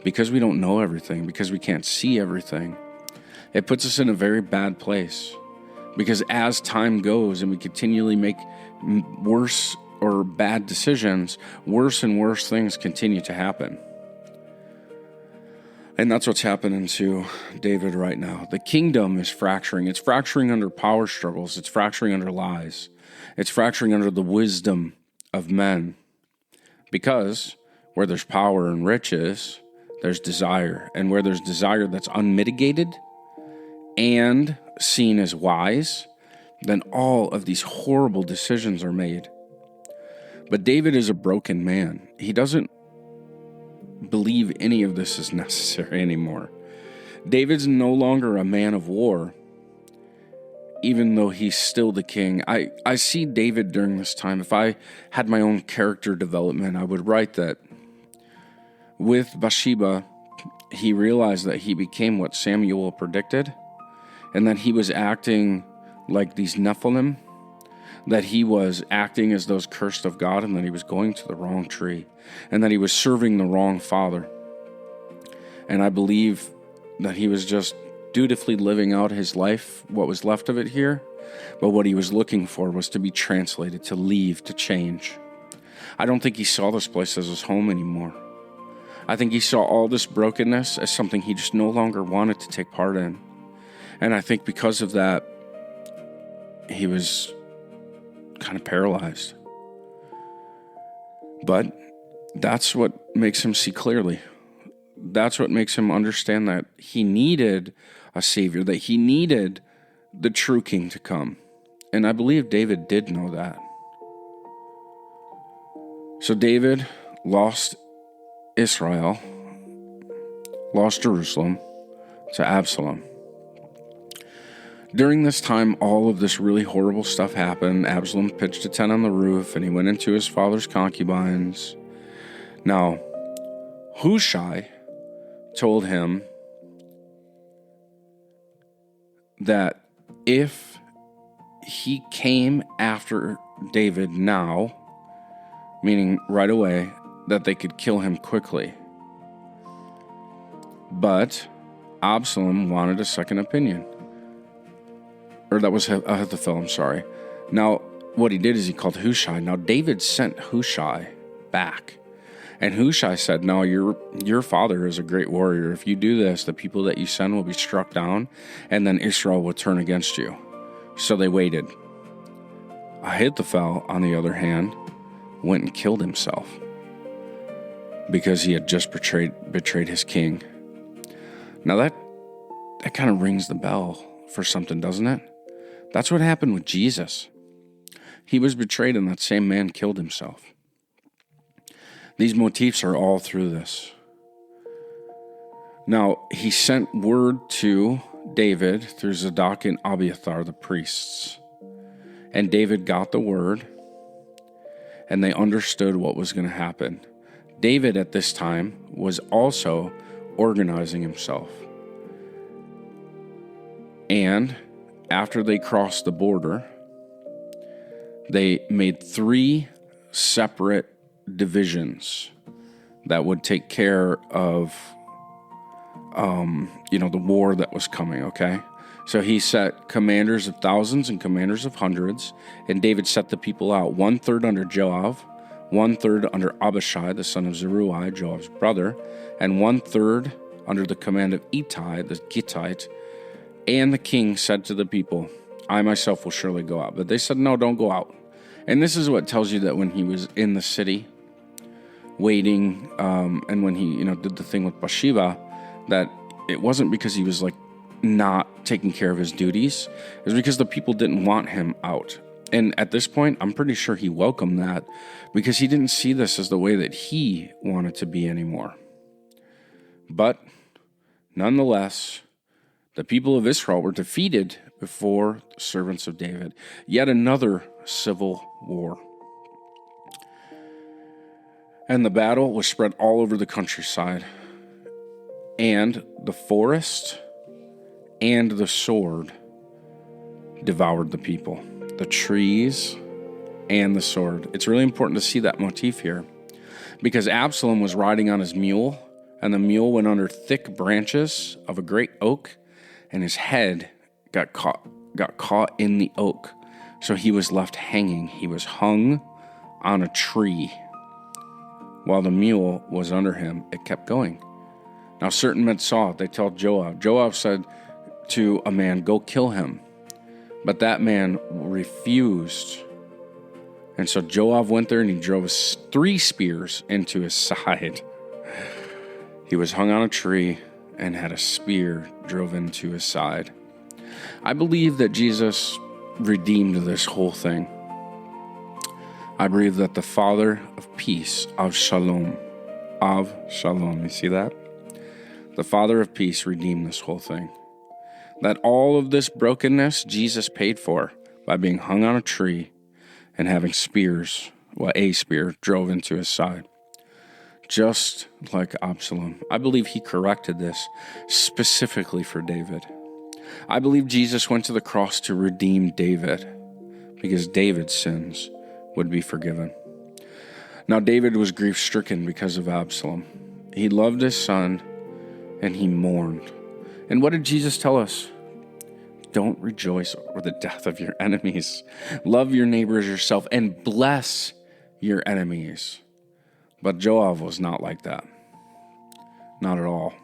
because we don't know everything, because we can't see everything, it puts us in a very bad place. Because as time goes and we continually make worse or bad decisions, worse and worse things continue to happen. And that's what's happening to David right now. The kingdom is fracturing. It's fracturing under power struggles. It's fracturing under lies. It's fracturing under the wisdom of men. Because where there's power and riches, there's desire. And where there's desire that's unmitigated and seen as wise, then all of these horrible decisions are made. But David is a broken man. He doesn't believe any of this is necessary anymore. David's no longer a man of war, even though he's still the king. I see David during this time. If I had my own character development, I would write that with Bathsheba, he realized that he became what Samuel predicted, and that he was acting like these Nephilim, that he was acting as those cursed of God, and that he was going to the wrong tree, and that he was serving the wrong father. And I believe that he was just dutifully living out his life, what was left of it here, but what he was looking for was to be translated, to leave, to change. I don't think he saw this place as his home anymore. I think he saw all this brokenness as something he just no longer wanted to take part in. And I think because of that, he was kind of paralyzed. But that's what makes him see clearly. That's what makes him understand that he needed a savior, that he needed the true king to come. And I believe David did know that. So David lost Israel, lost Jerusalem to Absalom. During this time, all of this really horrible stuff happened. Absalom pitched a tent on the roof, and he went into his father's concubines. Now, Hushai told him that if he came after David now, meaning right away, that they could kill him quickly. But Absalom wanted a second opinion. Or that was Ahithophel, I'm sorry. Now, what he did is he called Hushai. Now, David sent Hushai back. And Hushai said, "No, your father is a great warrior. If you do this, the people that you send will be struck down, and then Israel will turn against you." So they waited. Ahithophel, on the other hand, went and killed himself because he had just betrayed his king. Now that kind of rings the bell for something, doesn't it? That's what happened with Jesus. He was betrayed and that same man killed himself. These motifs are all through this. Now, he sent word to David through Zadok and Abiathar, the priests. And David got the word. and they understood what was going to happen. David at this time was also organizing himself. And after they crossed the border, they made 3 separate divisions that would take care of, the war that was coming, okay? So he set commanders of thousands and commanders of hundreds, and David set the people out, 1/3 under Joab, 1/3 under Abishai, the son of Zeruiah, Joab's brother, and 1/3 under the command of Ittai, the Gittite. And the king said to the people, I myself will surely go out. But they said, no, don't go out. And this is what tells you that when he was in the city, waiting, and when he, did the thing with Bathsheba, that it wasn't because he was not taking care of his duties. It was because the people didn't want him out. And at this point, I'm pretty sure he welcomed that because he didn't see this as the way that he wanted to be anymore. But nonetheless, the people of Israel were defeated before the servants of David. Yet another civil war. And the battle was spread all over the countryside. And the forest and the sword devoured the people. The trees and the sword. It's really important to see that motif here, because Absalom was riding on his mule, and the mule went under thick branches of a great oak, and his head got caught in the oak. So he was left hanging. He was hung on a tree. While the mule was under him, it kept going. Now certain men saw it. They told Joab. Joab said to a man, go kill him. But that man refused. And so Joab went there and he drove 3 spears into his side. He was hung on a tree and had a spear drove into his side. I believe that Jesus redeemed this whole thing. I believe that the Father of peace, Absalom, you see that? The Father of peace redeemed this whole thing. That all of this brokenness Jesus paid for by being hung on a tree and having a spear drove into his side. Just like Absalom. I believe he corrected this specifically for David. I believe Jesus went to the cross to redeem David because David's sins would be forgiven. Now David was grief-stricken because of Absalom. He loved his son and he mourned. And what did Jesus tell us? Don't rejoice over the death of your enemies. Love your neighbor as yourself and bless your enemies. But Joab was not like that. Not at all.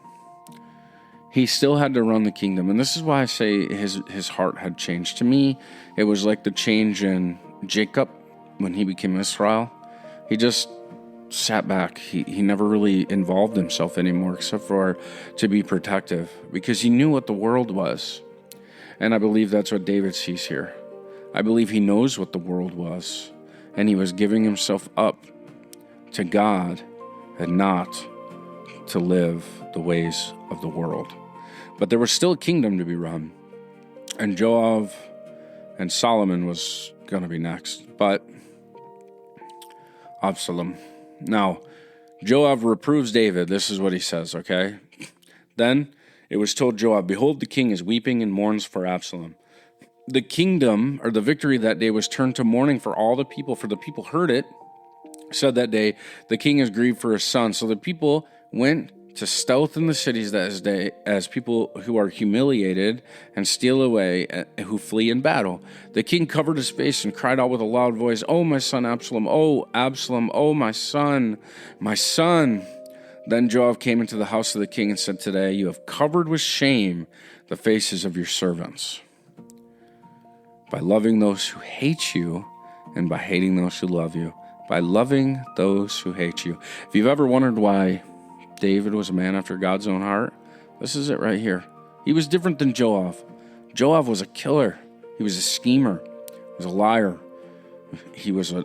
He still had to run the kingdom. And this is why I say his heart had changed. To me, it was like the change in Jacob when he became Israel. He just sat back. He never really involved himself anymore except for to be protective because he knew what the world was. And I believe that's what David sees here. I believe he knows what the world was. And he was giving himself up to God and not to live the ways of the world. But there was still a kingdom to be run. And Joab and Solomon was going to be next. But Absalom. Now, Joab reproves David. This is what he says, okay? Then it was told Joab, behold, the king is weeping and mourns for Absalom. The kingdom, or the victory that day, was turned to mourning for all the people, for the people heard it, said that day, the king is grieved for his son. So the people went to stealth in the cities that day as people who are humiliated and steal away, who flee in battle. The king covered his face and cried out with a loud voice, oh, my son Absalom, oh, my son, my son. Then Joab came into the house of the king and said, today you have covered with shame the faces of your servants by loving those who hate you and by hating those who love you, by loving those who hate you. If you've ever wondered why David was a man after God's own heart, this is it right here. He was different than Joab. Joab was a killer. He was a schemer. He was a liar. He was a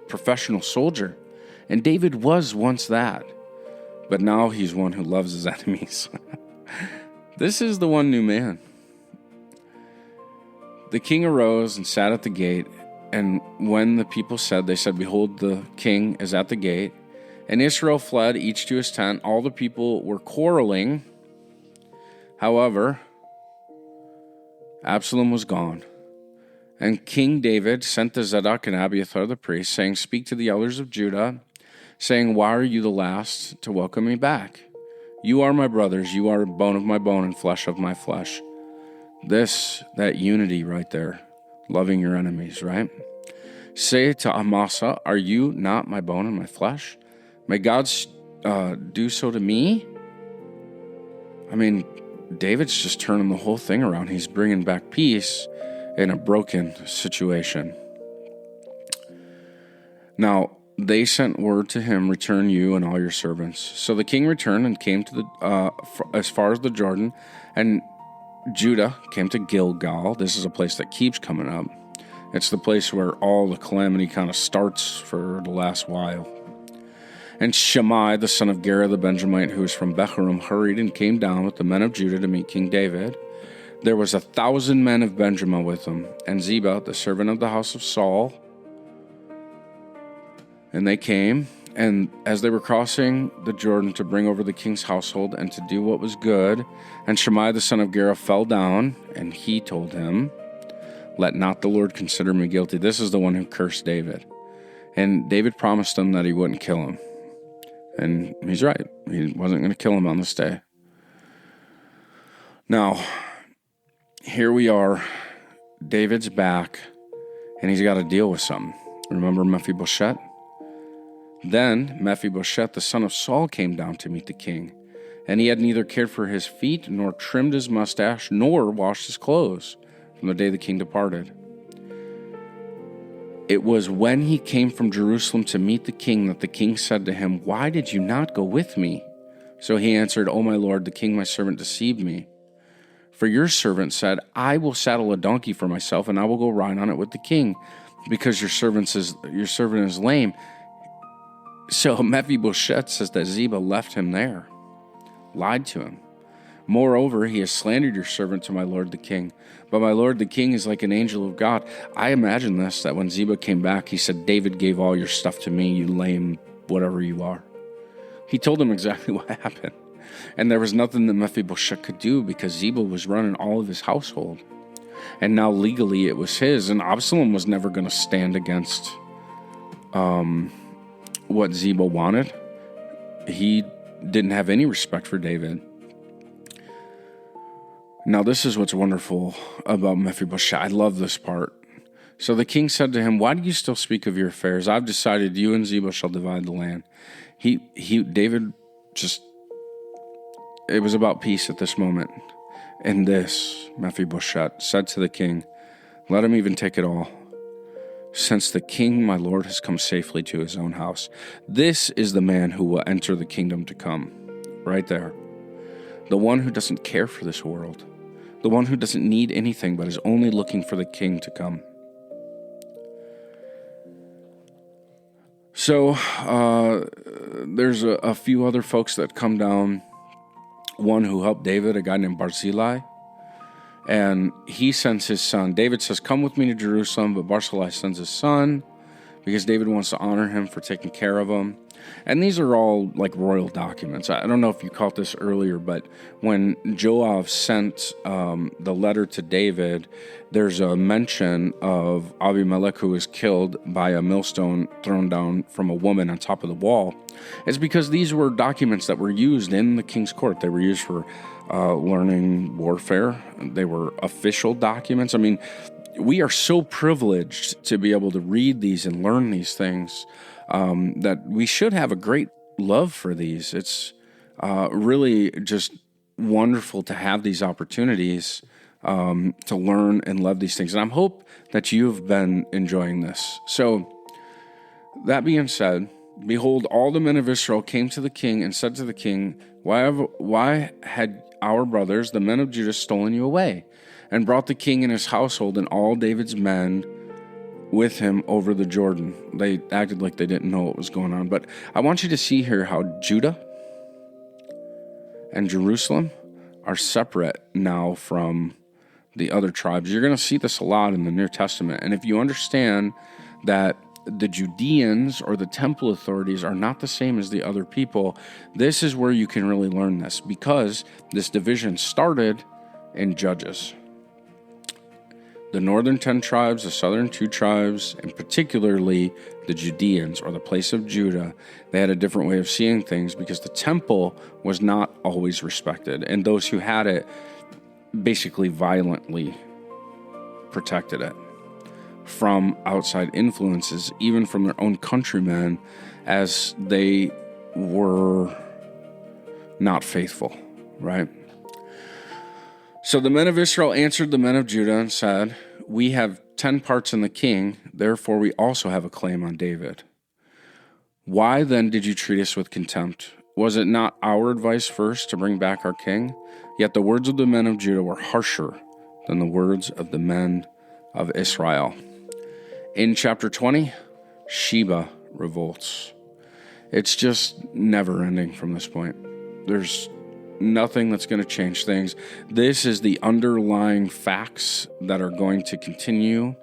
professional soldier. And David was once that. But now he's one who loves his enemies. This is the one new man. The king arose and sat at the gate, And when the people said, they said, behold, the king is at the gate. And Israel fled, each to his tent. All the people were quarreling. However, Absalom was gone. And King David sent to Zadok and Abiathar the priests, saying, speak to the elders of Judah, saying, why are you the last to welcome me back? You are my brothers, you are bone of my bone and flesh of my flesh. That unity right there, loving your enemies, right? Say to Amasa, are you not my bone and my flesh? May God do so to me? I mean, David's just turning the whole thing around. He's bringing back peace in a broken situation. Now, they sent word to him, return you and all your servants. So the king returned and came to as far as the Jordan, and Judah came to Gilgal. This is a place that keeps coming up. It's the place where all the calamity kind of starts for the last while. And Shammai, the son of Gera the Benjamite, who was from Bethlehem, hurried and came down with the men of Judah to meet King David. There was 1,000 men of Benjamin with him, and Ziba, the servant of the house of Saul. And they came, and as they were crossing the Jordan to bring over the king's household and to do what was good, and Shammai, the son of Gera, fell down, and he told him, let not the Lord consider me guilty. This is the one who cursed David. And David promised him that he wouldn't kill him. And he's right. He wasn't going to kill him on this day. Now, here we are. David's back, and he's got to deal with something. Remember Mephibosheth? Then Mephibosheth, the son of Saul, came down to meet the king. And he had neither cared for his feet, nor trimmed his mustache, nor washed his clothes from the day the king departed. It was when he came from Jerusalem to meet the king that the king said to him, why did you not go with me? So he answered, O my lord, the king my servant deceived me. For your servant said, I will saddle a donkey for myself, and I will go ride on it with the king, because your servant is lame. So Mephibosheth says that Ziba left him there, lied to him. Moreover, he has slandered your servant to my lord the king. But my lord the king is like an angel of God. I imagine this, that when Ziba came back, he said, David gave all your stuff to me, you lame whatever you are. He told him exactly what happened. And there was nothing that Mephibosheth could do because Ziba was running all of his household. And now legally it was his. And Absalom was never going to stand against what Ziba wanted. He didn't have any respect for David. Now, this is what's wonderful about Mephibosheth. I love this part. So the king said to him, why do you still speak of your affairs? I've decided you and Ziba shall divide the land. David just, it was about peace at this moment. And this, Mephibosheth said to the king, let him even take it all, since the king, my lord, has come safely to his own house. This is the man who will enter the kingdom to come. Right there. The one who doesn't care for this world. The one who doesn't need anything but is only looking for the king to come. So there's a few other folks that come down. One who helped David, a guy named Barzillai. And he sends his son. David says, come with me to Jerusalem. But Barzillai sends his son because David wants to honor him for taking care of him. And these are all like royal documents. I don't know if you caught this earlier, but when Joab sent the letter to David, there's a mention of Abimelech who was killed by a millstone thrown down from a woman on top of the wall. It's because these were documents that were used in the king's court. They were used for learning warfare. They were official documents. I mean, we are so privileged to be able to read these and learn these things that we should have a great love for these. It's really just wonderful to have these opportunities to learn and love these things. And I hope that you've been enjoying this. So that being said, behold, all the men of Israel came to the king and said to the king, why had our brothers, the men of Judah, stolen you away and brought the king and his household and all David's men with him over the Jordan? They acted like they didn't know what was going on. But I want you to see here how Judah and Jerusalem are separate now from the other tribes. You're going to see this a lot in the New Testament. And if you understand that the Judeans or the temple authorities are not the same as the other people, this is where you can really learn this, because this division started in Judges. The northern 10 tribes, the southern 2 tribes, and particularly the Judeans, or the place of Judah, they had a different way of seeing things because the temple was not always respected, and those who had it basically violently protected it from outside influences, even from their own countrymen, as they were not faithful, right? So the men of Israel answered the men of Judah and said, "We have 10 parts in the king, therefore we also have a claim on David. Why then did you treat us with contempt? Was it not our advice first to bring back our king?" Yet the words of the men of Judah were harsher than the words of the men of Israel. In chapter 20, Sheba revolts. It's just never ending from this point. There's nothing that's going to change things. This is the underlying facts that are going to continue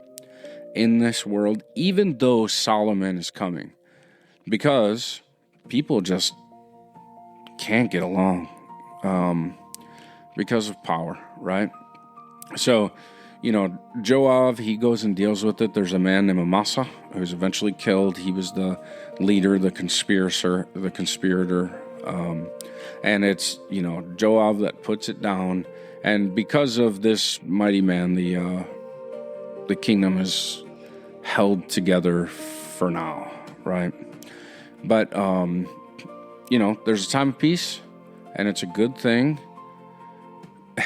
in this world, even though Solomon is coming, because people just can't get along because of power, right? So, Joab, he goes and deals with it. There's a man named Amasa who's eventually killed. He was the leader, the conspirator. And it's, Joab that puts it down. And because of this mighty man, the kingdom is held together for now, right? But, there's a time of peace, and it's a good thing.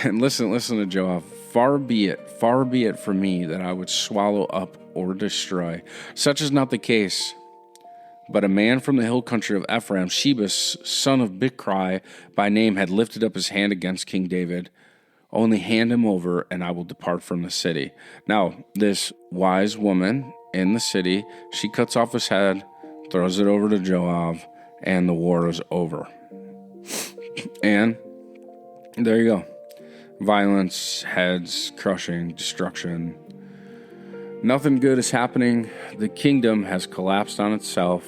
And listen to Joab. Far be it from me that I would swallow up or destroy. Such is not the case. But a man from the hill country of Ephraim, Sheba, son of Bichri by name, had lifted up his hand against King David. Only hand him over, and I will depart from the city. Now, this wise woman in the city, she cuts off his head, throws it over to Joab, and the war is over. And there you go. Violence, heads, crushing, destruction. Nothing good is happening. The kingdom has collapsed on itself.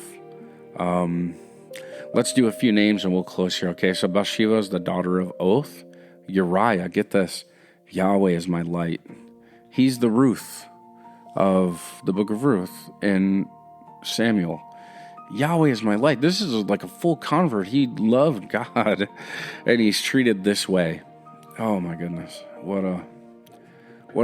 Let's do a few names and we'll close here. Okay, so Bathsheba is the daughter of Oath. Uriah, get this. Yahweh is my light. He's the Ruth of the book of Ruth in Samuel. Yahweh is my light. This is like a full convert. He loved God, and he's treated this way. Oh my goodness. What a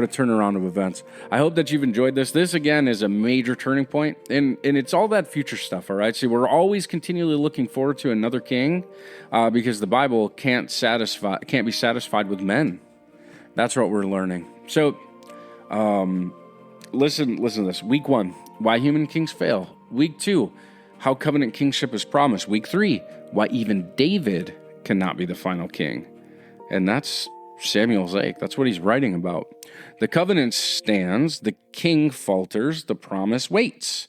turnaround of events. I hope that you've enjoyed this. This, again, is a major turning point, and it's all that future stuff, all right? See, we're always continually looking forward to another king because the Bible can't be satisfied with men. That's what we're learning. So, listen to this. Week 1, why human kings fail. Week 2, how covenant kingship is promised. Week 3, why even David cannot be the final king. And that's Samuel's ache. That's what he's writing about. The covenant stands, the king falters, the promise waits.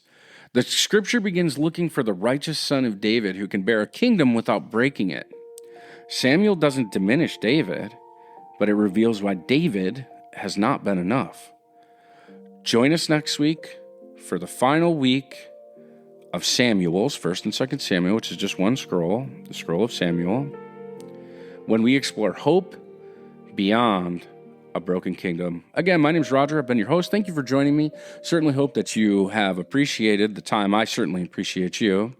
The scripture begins looking for the righteous son of David who can bear a kingdom without breaking it. Samuel doesn't diminish David, but it reveals why David has not been enough. Join us next week for the final week of Samuel's, 1st and 2nd Samuel, which is just one scroll, the scroll of Samuel, when we explore hope beyond a broken kingdom. Again, my name is Roger. I've been your host. Thank you for joining me. Certainly hope that you have appreciated the time. I certainly appreciate you.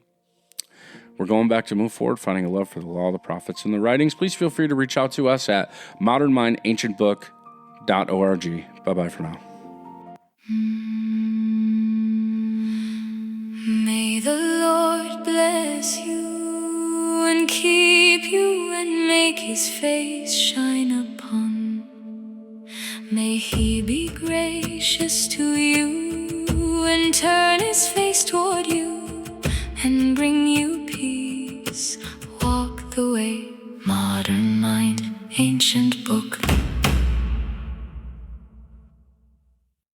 We're going back to move forward, finding a love for the law, the prophets, and the writings. Please feel free to reach out to us at modernmindancientbook.org. Bye-bye for now. May the Lord bless you and keep you and make his face shine upon. May he be gracious to you and turn his face toward you and bring you peace. Walk the way, modern mind, ancient book.